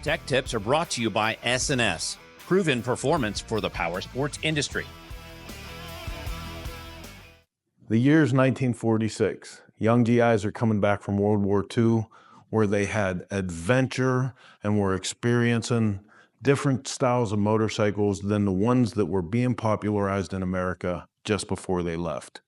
Tech Tips are brought to you by S&S, proven performance for the power sports industry. The year's 1946. Young GIs are coming back from World War II, where they had adventure and were experiencing different styles of motorcycles than the ones that were being popularized in America just before they left.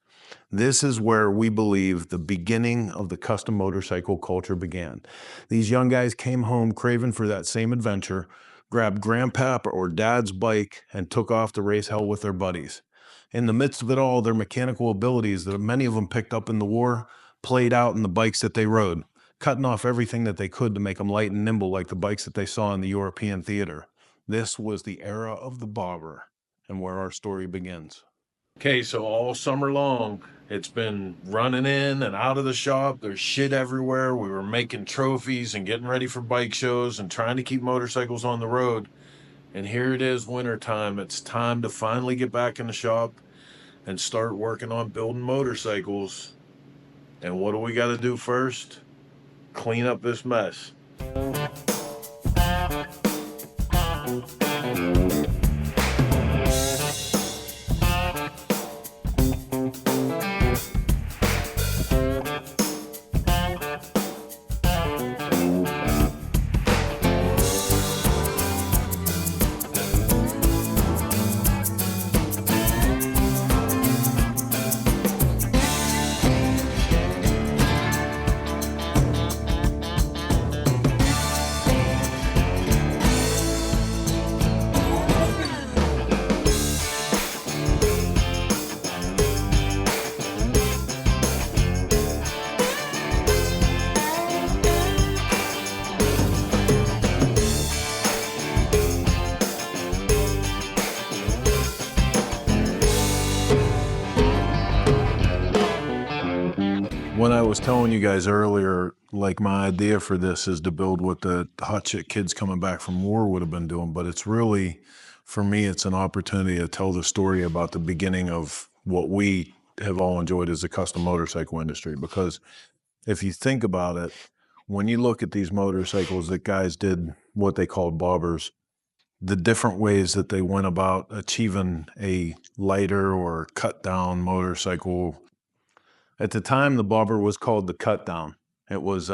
This is where we believe the beginning of the custom motorcycle culture began. These young guys came home craving for that same adventure, grabbed grandpap or dad's bike, and took off to race hell with their buddies. In the midst of it all, their mechanical abilities that many of them picked up in the war played out in the bikes that they rode, cutting off everything that they could to make them light and nimble like the bikes that they saw in the European theater. This was the era of the bobber, and where our story begins. Okay, so all summer long, it's been running in and out of the shop. There's shit everywhere. We were making trophies and getting ready for bike shows and trying to keep motorcycles on the road. And here it is, winter time. It's time to finally get back in the shop and start working on building motorcycles. And what do we got to do first? Clean up this mess. When I was telling you guys earlier, like my idea for this is to build what the hot shit kids coming back from war would have been doing, but it's really, for me, it's an opportunity to tell the story about the beginning of what we have all enjoyed as the custom motorcycle industry. Because if you think about it, when you look at these motorcycles that guys did what they called bobbers, the different ways that they went about achieving a lighter or cut down motorcycle. At the time, the bobber was called the cut down. It was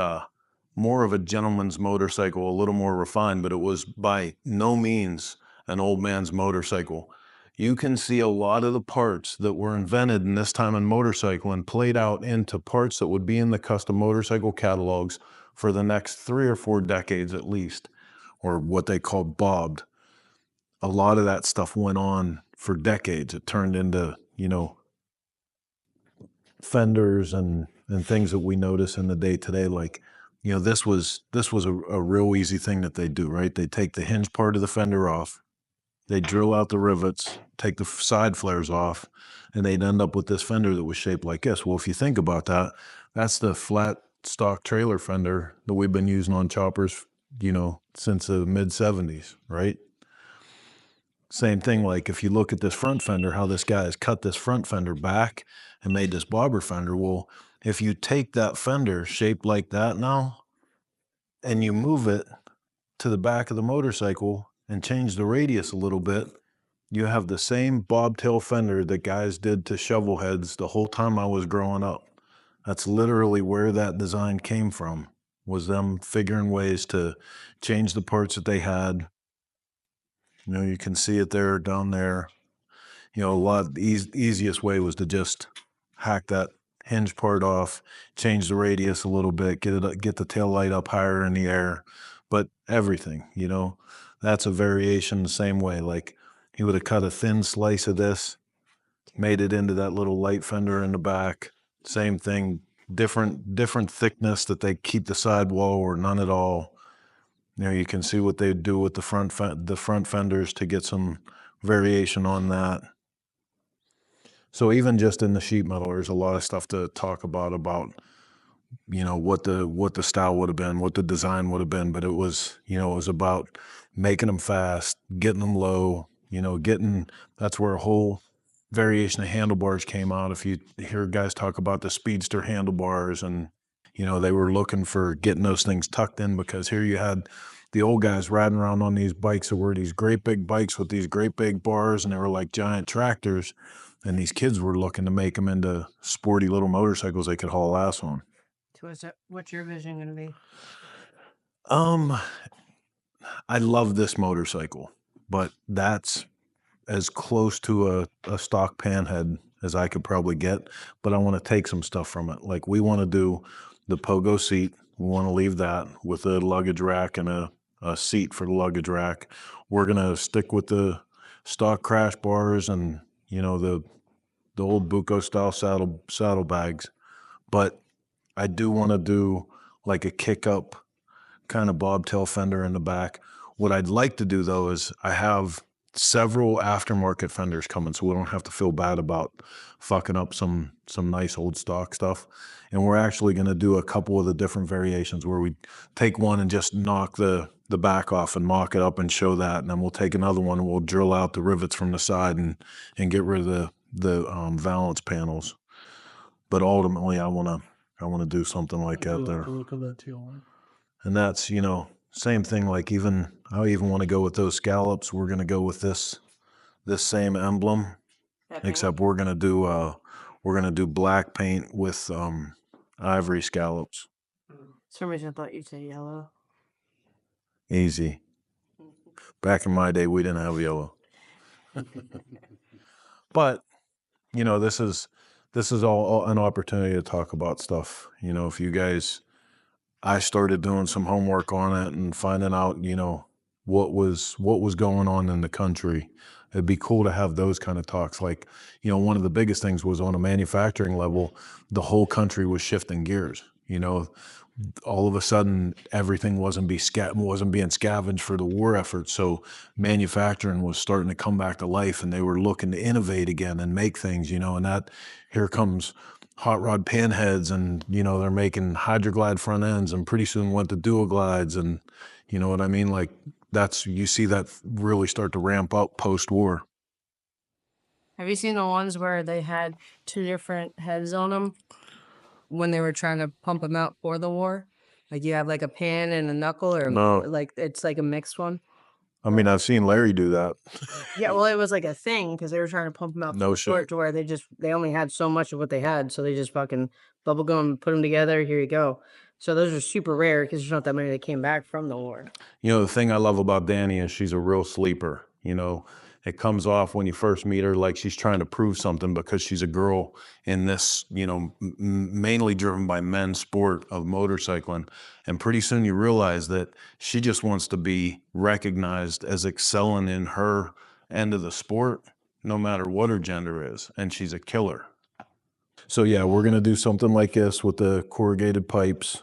more of a gentleman's motorcycle, a little more refined, but it was by no means an old man's motorcycle. You can see a lot of the parts that were invented in this time in motorcycle and played out into parts that would be in the custom motorcycle catalogs for the next 3 or 4 decades at least, or what they called bobbed. A lot of that stuff went on for decades. It turned into, fenders and things that we notice in the day today. Like, this was a real easy thing that they do, right? They take the hinge part of the fender off, they drill out the rivets, take the side flares off, and they'd end up with this fender that was shaped like this. Well, if you think about that, that's the flat stock trailer fender that we've been using on choppers, since the mid 70s, right? Same thing, like if you look at this front fender, how this guy has cut this front fender back and made this bobber fender. Well, if you take that fender shaped like that now and you move it to the back of the motorcycle and change the radius a little bit, you have the same bobtail fender that guys did to shovel heads the whole time I was growing up. That's literally where that design came from, was them figuring ways to change the parts that they had. You can see it there, down there. The easiest way was to just hack that hinge part off, change the radius a little bit, get the tail light up higher in the air. But everything, that's a variation the same way. Like, he would have cut a thin slice of this, made it into that little light fender in the back. Same thing, different thickness that they keep the sidewall or none at all. You can see what they do with the front fenders to get some variation on that. So even just in the sheet metal, there's a lot of stuff to talk about, what the style would have been, what the design would have been. But it was about making them fast, getting them low, that's where a whole variation of handlebars came out. If you hear guys talk about the speedster handlebars and, They were looking for getting those things tucked in, because here you had the old guys riding around on these bikes that were these great big bikes with these great big bars, and they were like giant tractors. And these kids were looking to make them into sporty little motorcycles they could haul ass on. So what's your vision going to be? I love this motorcycle, but that's as close to a stock Panhead as I could probably get. But I want to take some stuff from it. Like, we want to do the pogo seat. We want to leave that with a luggage rack and a seat for the luggage rack. We're going to stick with the stock crash bars and, the old Buco style saddlebags. But I do want to do like a kick up kind of bobtail fender in the back. What I'd like to do, though, is I have several aftermarket fenders coming, so we don't have to feel bad about fucking up some nice old stock stuff. And we're actually going to do a couple of the different variations where we take one and just knock the back off and mock it up and show that, and then we'll take another one and we'll drill out the rivets from the side and get rid of the valance panels. But ultimately, I want to do something like that there. Look at that teal one. And that's, same thing. Like, I even want to go with those scallops. We're going to go with this same emblem, except we're going to do black paint with ivory scallops. For some reason I thought you'd say yellow. Easy. Back in my day, we didn't have yellow. But, this is all an opportunity to talk about stuff. If you guys, I started doing some homework on it and finding out, what was going on in the country. It'd be cool to have those kind of talks. Like, one of the biggest things was on a manufacturing level, the whole country was shifting gears. All of a sudden, everything wasn't being scavenged for the war effort. So manufacturing was starting to come back to life, and they were looking to innovate again and make things, and that here comes hot rod panheads, and, they're making hydroglide front ends, and pretty soon went to dual glides. And you know what I mean? Like, you see that really start to ramp up post-war. Have you seen the ones where they had two different heads on them when they were trying to pump them out for the war? Like, you have like a pan and a knuckle, or No. like it's like a mixed one? I mean, I've seen Larry do that. Yeah, well, it was like a thing because they were trying to pump them out No short shit. to where they only had so much of what they had, so they just fucking bubble gum, put them together. Here you go. So those are super rare because there's not that many that came back from the war. The thing I love about Danny is she's a real sleeper. It comes off when you first meet her like she's trying to prove something, because she's a girl in this, mainly driven by men's sport of motorcycling. And pretty soon you realize that she just wants to be recognized as excelling in her end of the sport, no matter what her gender is. And she's a killer. So yeah, we're going to do something like this with the corrugated pipes.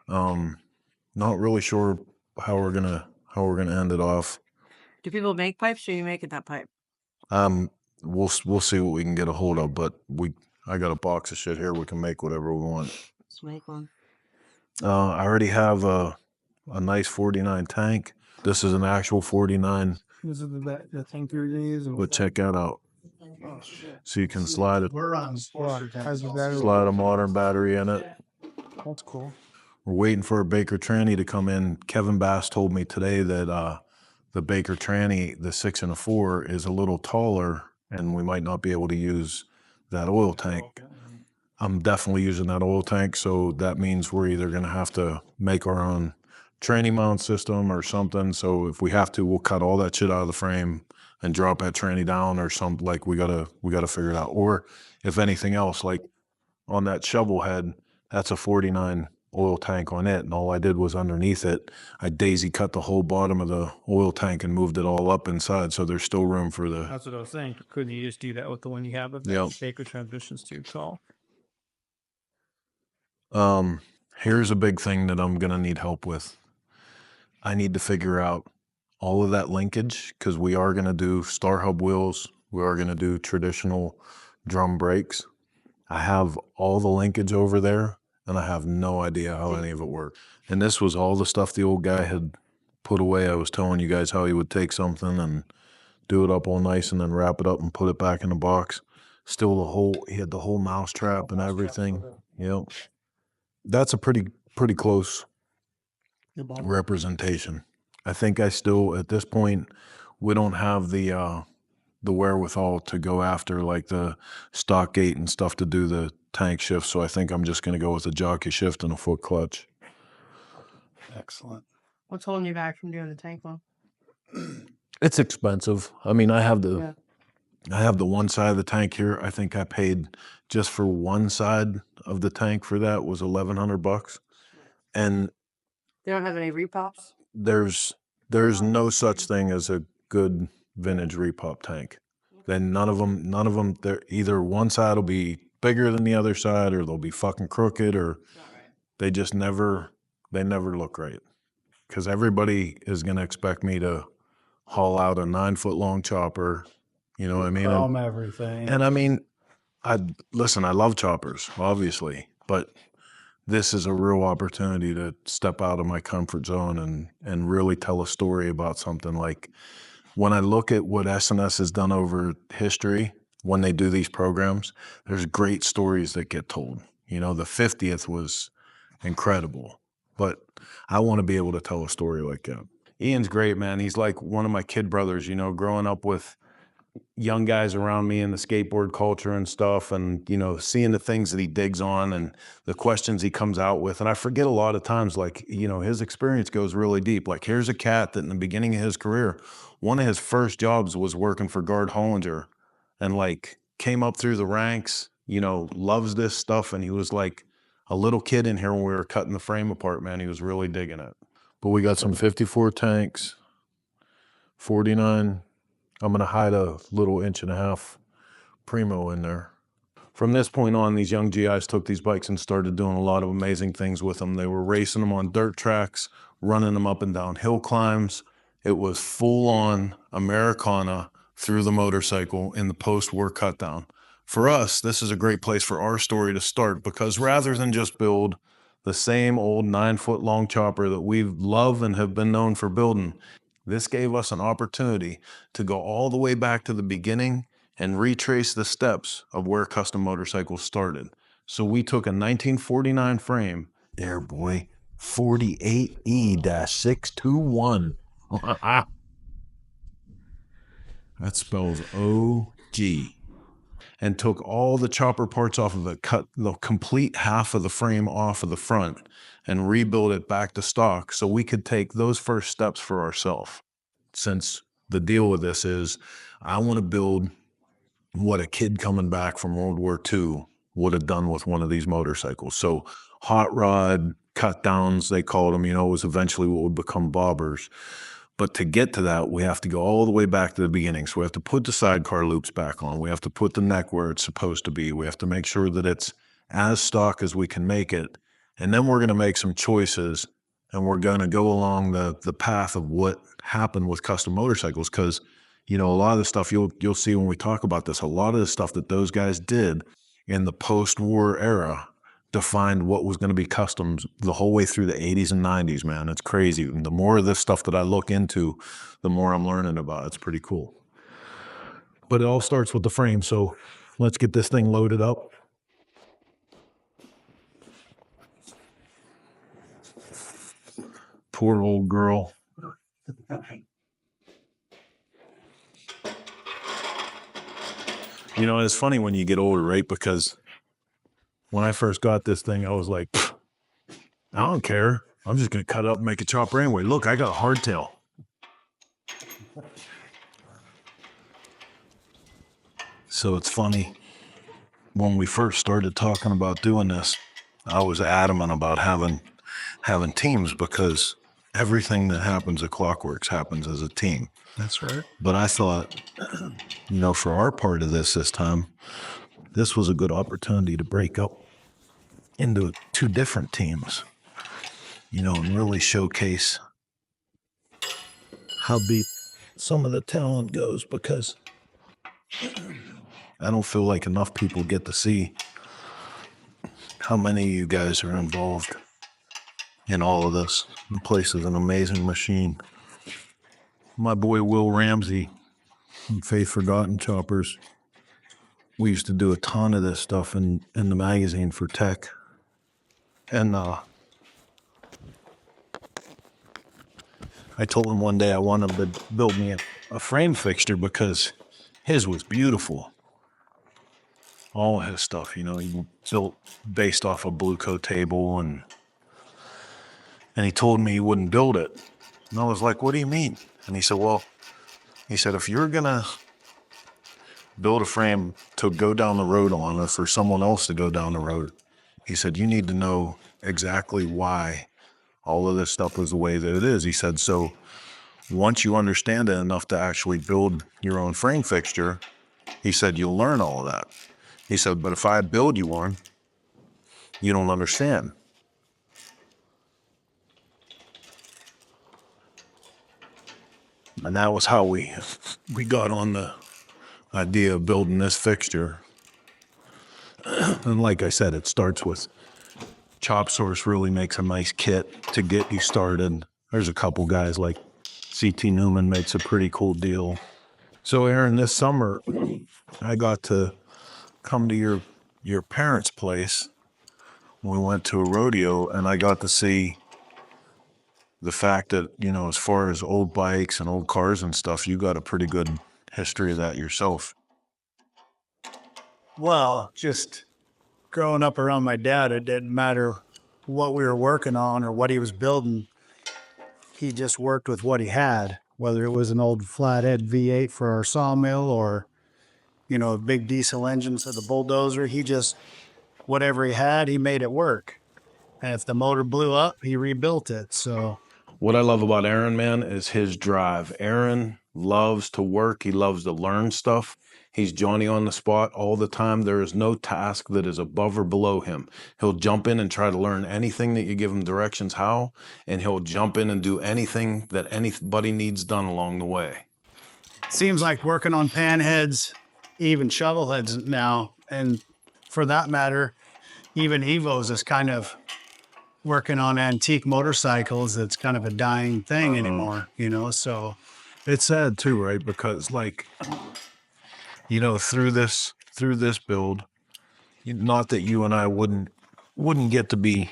Not really sure how we're gonna end it off. Do people make pipes, or are you making that pipe? We'll see what we can get a hold of, but I got a box of shit here. We can make whatever we want. Let's make one. I already have a nice 49 tank. This is an actual 49. This is the tank you're gonna use. But check that out. Oh shit! So you can slide it. We're on has the battery. Slide a modern battery in it. That's cool. We're waiting for a Baker tranny to come in. Kevin Bass told me today that the Baker tranny, the 6 and a 4, is a little taller, and we might not be able to use that oil tank. I'm definitely using that oil tank, so that means we're either going to have to make our own tranny mount system or something. So if we have to, we'll cut all that shit out of the frame and drop that tranny down or something. Like, we gotta figure it out. Or if anything else, like on that shovel head, that's a 49 oil tank on it, and all I did was underneath it, I daisy cut the whole bottom of the oil tank and moved it all up inside, so there's still room for the. That's what I was saying. Couldn't you just do that with the one you have? If Yep. Baker transmission's too tall. Here's a big thing that I'm gonna need help with. I need to figure out all of that linkage, because we are gonna do star hub wheels. We are gonna do traditional drum brakes. I have all the linkage over there, and I have no idea how any of it works. And this was all the stuff the old guy had put away. I was telling you guys how he would take something and do it up all nice and then wrap it up and put it back in the box. Still he had the whole mouse trap and everything. Yep. That's a pretty close representation. I think I still, at this point, we don't have the wherewithal to go after like the stock gate and stuff to do the tank shift. So I think I'm just going to go with a jockey shift and a foot clutch. Excellent. What's holding you back from doing the tank one? It's expensive. I mean, I have the Yeah. I have the one side of the tank here. I think I paid just for one side of the tank for that was $1,100, and They don't have any repops? there's no such thing as a good vintage repop tank. Then none of them. They're either one side will be bigger than the other side, or they'll be fucking crooked, or they just never look right. Because everybody is gonna expect me to haul out a 9-foot long chopper. You know what I mean? Chrome everything. And I mean, I love choppers, obviously, but this is a real opportunity to step out of my comfort zone and really tell a story about something. Like when I look at what S&S has done over history, when they do these programs, there's great stories that get told. You know, the 50th was incredible, but I want to be able to tell a story like that. Ian's great, man. He's like one of my kid brothers, you know, growing up with young guys around me in the skateboard culture and stuff, and you know, seeing the things that he digs on and the questions he comes out with. And I forget a lot of times, like, you know, his experience goes really deep. Like, here's a cat that in the beginning of his career, one of his first jobs was working for Gard Hollinger, and like came up through the ranks, you know, loves this stuff. And he was like a little kid in here when we were cutting the frame apart, man. He was really digging it. But we got some 54 tanks, 49. I'm going to hide a little 1.5-inch Primo in there. From this point on, these young GIs took these bikes and started doing a lot of amazing things with them. They were racing them on dirt tracks, running them up and down hill climbs. It was full on Americana through the motorcycle in the post-war cut down. For us, this is a great place for our story to start, because rather than just build the same old 9-foot long chopper that we love and have been known for building, this gave us an opportunity to go all the way back to the beginning and retrace the steps of where custom motorcycles started. So we took a 1949 frame, there boy, 48E-621. That spells OG. And took all the chopper parts off of it, cut the complete half of the frame off of the front, and rebuild it back to stock so we could take those first steps for ourselves. Since the deal with this is, I want to build what a kid coming back from World War II would have done with one of these motorcycles. So hot rod cut downs, they called them, you know, was eventually what would become bobbers. But to get to that, we have to go all the way back to the beginning. So we have to put the sidecar loops back on. We have to put the neck where it's supposed to be. We have to make sure that it's as stock as we can make it. And then we're going to make some choices, and we're going to go along the path of what happened with custom motorcycles. Because, you know, a lot of the stuff you'll see when we talk about this, a lot of the stuff that those guys did in the post-war era defined what was going to be customs the whole way through the 80s and 90s, man. It's crazy. And the more of this stuff that I look into, the more I'm learning about. It's pretty cool. But it all starts with the frame. So let's get this thing loaded up. Poor old girl. You know, it's funny when you get older, right? Because when I first got this thing, I was like, I don't care. I'm just going to cut it up and make a chopper anyway. Look, I got a hardtail. So it's funny. When we first started talking about doing this, I was adamant about having teams, because everything that happens at Clockworks happens as a team. That's right. But I thought, you know, for our part of this time, this was a good opportunity to break up into 2 different teams, you know, and really showcase how deep some of the talent goes, because I don't feel like enough people get to see how many of you guys are involved in all of this. The place is an amazing machine. My boy Will Ramsey from Faith Forgotten Choppers, we used to do a ton of this stuff in the magazine for tech. And I told him one day I wanted him to build me a frame fixture because his was beautiful. All his stuff, you know, he built based off a Blue Coat table, and he told me he wouldn't build it. And I was like, what do you mean? And he said, well, he said, if you're gonna build a frame to go down the road on, or for someone else to go down the road, he said, you need to know exactly why all of this stuff is the way that it is. He said, so once you understand it enough to actually build your own frame fixture, he said, you'll learn all of that. He said, but if I build you one, you don't understand. And that was how we got on the idea of building this fixture. And like I said, it starts with Chop Source really makes a nice kit to get you started. There's a couple guys like CT Newman makes a pretty cool deal. So Aaron, this summer, I got to come to your parents' place. We went to a rodeo, and I got to see the fact that, you know, as far as old bikes and old cars and stuff, you got a pretty good history of that yourself. Well, just growing up around my dad, it didn't matter what we were working on or what he was building. He just worked with what he had, whether it was an old flathead V8 for our sawmill or, you know, a big diesel engine for the bulldozer. He just, whatever he had, he made it work. And if the motor blew up, he rebuilt it. So What I love about Aaron, man, is his drive. Aaron loves to work. He loves to learn stuff. He's Johnny on the spot all the time. There is no task that is above or below him. He'll jump in and try to learn anything that you give him directions how, and he'll jump in and do anything that anybody needs done along the way. seems like working on panheads, even shovel heads now, and for that matter, even Evos is kind of working on antique motorcycles. That's kind of a dying thing anymore, you know, so. It's sad too, right? Because like, you know, through this build, not that you and I wouldn't get to be,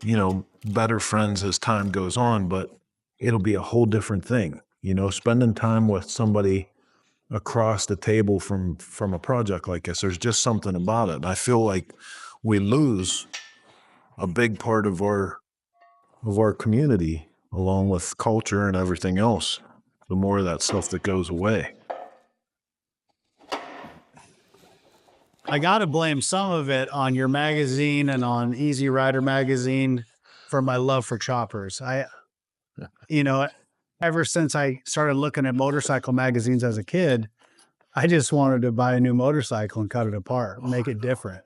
you know, better friends as time goes on, but it'll be a whole different thing. You know, spending time with somebody across the table from a project like this, there's just something about it. I feel like we lose a big part of our community, along with culture and everything else, the more of that stuff that goes away. I got to blame some of it on your magazine and on Easy Rider magazine for my love for choppers. You know, ever since I started looking at motorcycle magazines as a kid, I just wanted to buy a new motorcycle and cut it apart, make it different.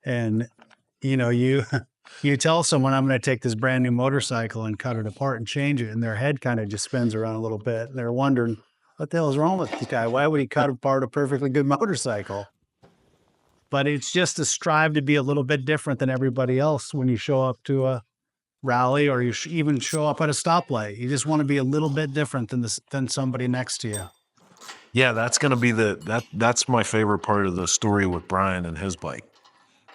And, you know, you tell someone I'm going to take this brand new motorcycle and cut it apart and change it, and their head kind of just spins around a little bit. And they're wondering, what the hell is wrong with this guy? Why would he cut apart a perfectly good motorcycle? But it's just to strive to be a little bit different than everybody else when you show up to a rally or you even show up at a stoplight. You just want to be a little bit different than somebody next to you. Yeah, that's going to be that's my favorite part of the story with Brian and his bike,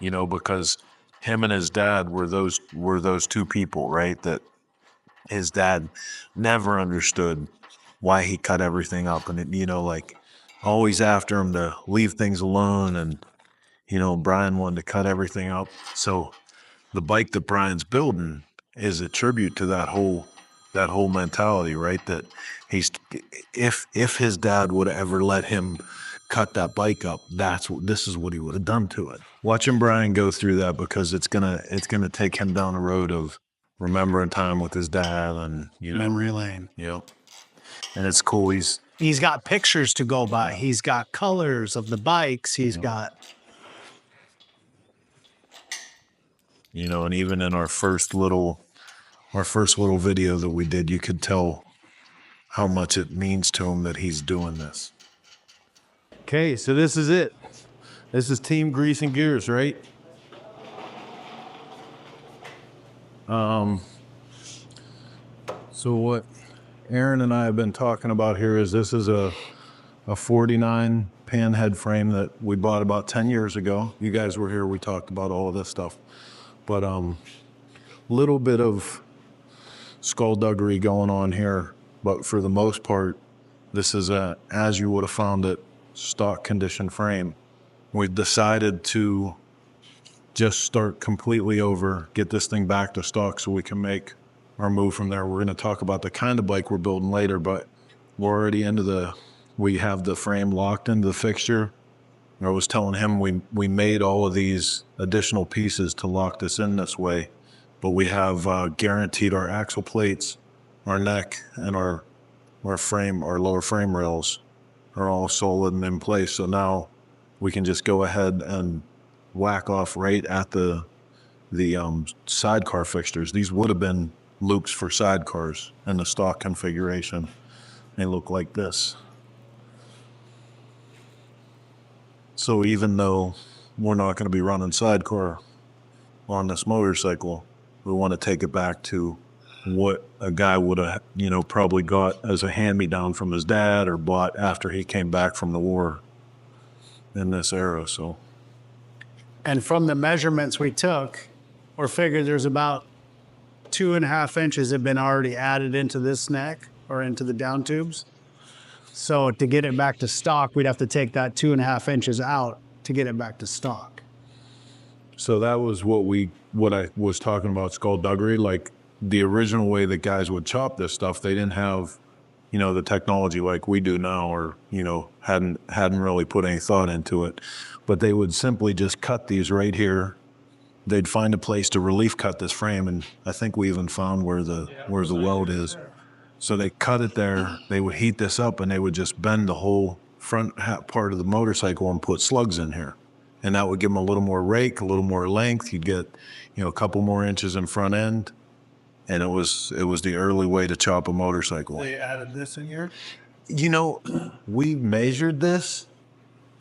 you know, because him and his dad were those two people, right? That his dad never understood why he cut everything up, and it, you know, like always after him to leave things alone, and you know, Brian wanted to cut everything up. So the bike that Brian's building is a tribute to that whole mentality, right? That he's, if his dad would have ever let him cut that bike up, this is what he would have done to it. Watching Brian go through that, because it's gonna take him down the road of remembering time with his dad, and you know, Memory lane. Yep. And it's cool. He's got pictures to go by. He's got colors of the bikes. He's got, you know, and even in our first little video that we did, you could tell how much it means to him that he's doing this. Okay, so this is it. This is Team Grease and Gears, right? So what Aaron and I have been talking about here is this is a 49 Panhead frame that we bought about 10 years ago. You guys were here, we talked about all of this stuff. But little bit of skullduggery going on here, but for the most part, this is as you would have found it, stock condition frame. We've decided to just start completely over, get this thing back to stock so we can make our move from there. We're going to talk about the kind of bike we're building later, but we're already we have the frame locked into the fixture. I was telling him we made all of these additional pieces to lock this in this way, but we have guaranteed our axle plates, our neck, and our frame, our lower frame rails are all solid and in place. So now we can just go ahead and whack off right at the sidecar fixtures. These would have been loops for sidecars in the stock configuration. They look like this. So even though we're not going to be running sidecar on this motorcycle, we want to take it back to what a guy would have, probably got as a hand-me-down from his dad or bought after he came back from the war in this era. So, And from the measurements we took, or figured there's about 2.5 inches have been already added into this neck or into the down tubes. So to get it back to stock, we'd have to take that 2.5 inches out to get it back to stock. so that was what I was talking about, skullduggery. Like the original way that guys would chop this stuff, they didn't have, the technology like we do now, or, hadn't really put any thought into it. But they would simply just cut these right here. They'd find a place to relief cut this frame, and I think we even found where the weld is. So they cut it there, they would heat this up, and they would just bend the whole front part of the motorcycle and put slugs in here. And that would give them a little more rake, a little more length. You'd get, a couple more inches in front end. And it was the early way to chop a motorcycle. They added this in here. We measured this,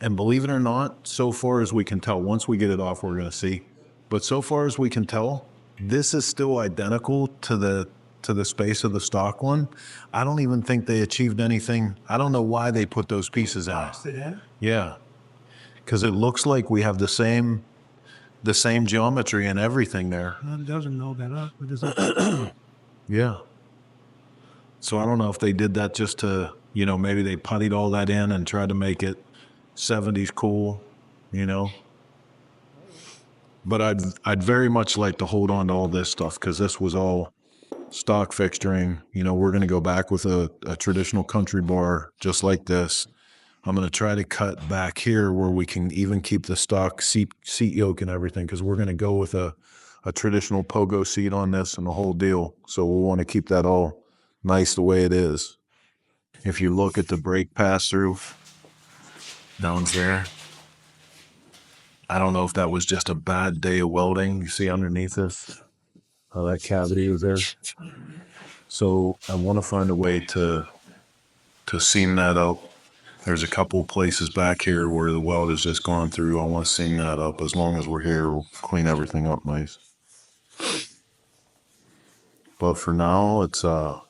and believe it or not, so far as we can tell, once we get it off, we're going to see. But so far as we can tell, this is still identical to the space of the stock one. I don't even think they achieved anything. I don't know why they put those pieces out. Yeah, because it looks like we have the same geometry and everything there. It doesn't know that up. It doesn't. Yeah. So I don't know if they did that just to, maybe they puttied all that in and tried to make it 70s cool, But I'd very much like to hold on to all this stuff, because this was all stock fixturing. We're going to go back with a traditional country bar just like this. I'm going to try to cut back here where we can even keep the stock seat yoke and everything, because we're going to go with a traditional pogo seat on this and the whole deal. So we'll want to keep that all nice the way it is. If you look at the brake pass-through down there, I don't know if that was just a bad day of welding. You see underneath this, how that cavity was there. So I want to find a way to seam that up. There's a couple places back here where the weld has just gone through. I want to seam that up. As long as we're here, we'll clean everything up nice. But for now, it's time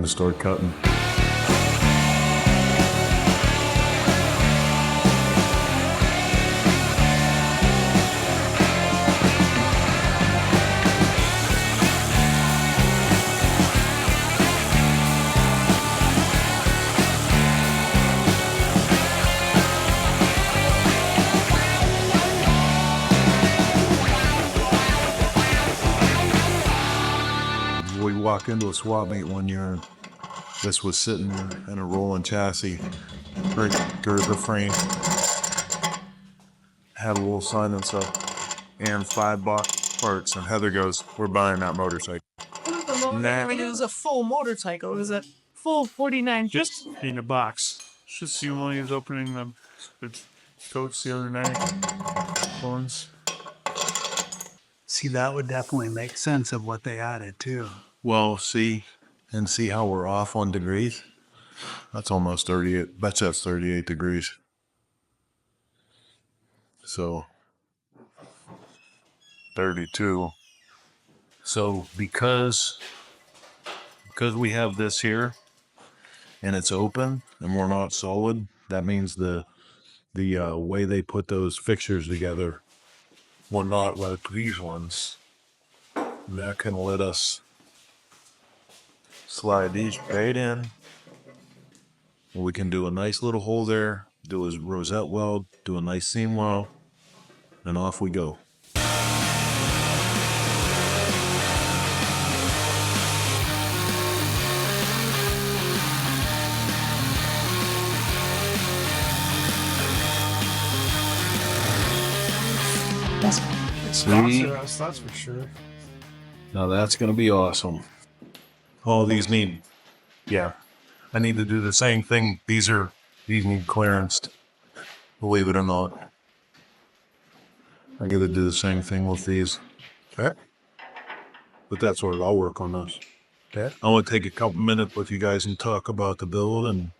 to start cutting. Walked into a swap meet one year, and this was sitting in a rolling chassis, right girth the frame, had a little sign and stuff, and $5 parts, and Heather goes, "We're buying that motorcycle." Nah. It was a full motorcycle. It was a full 49. Just in a box. It's just you only was opening the coats the other night. Phones. See, that would definitely make sense of what they added too. Well, see how we're off on degrees? That's almost 38. That's 38 degrees. So 32. So because we have this here and it's open and we're not solid, That means the way they put those fixtures together were not like these ones. That can let us slide these right in. We can do a nice little hole there, do a rosette weld, do a nice seam weld, and off we go. See? That's for sure. Now that's going to be awesome. All these need, yeah. I need to do the same thing. These need clearance, believe it or not. I got to do the same thing with these. Okay. But that's what I'll work on those. Okay. I want to take a couple minutes with you guys and talk about the build, and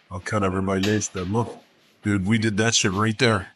I'll cut everybody loose. But look, dude, we did that shit right there.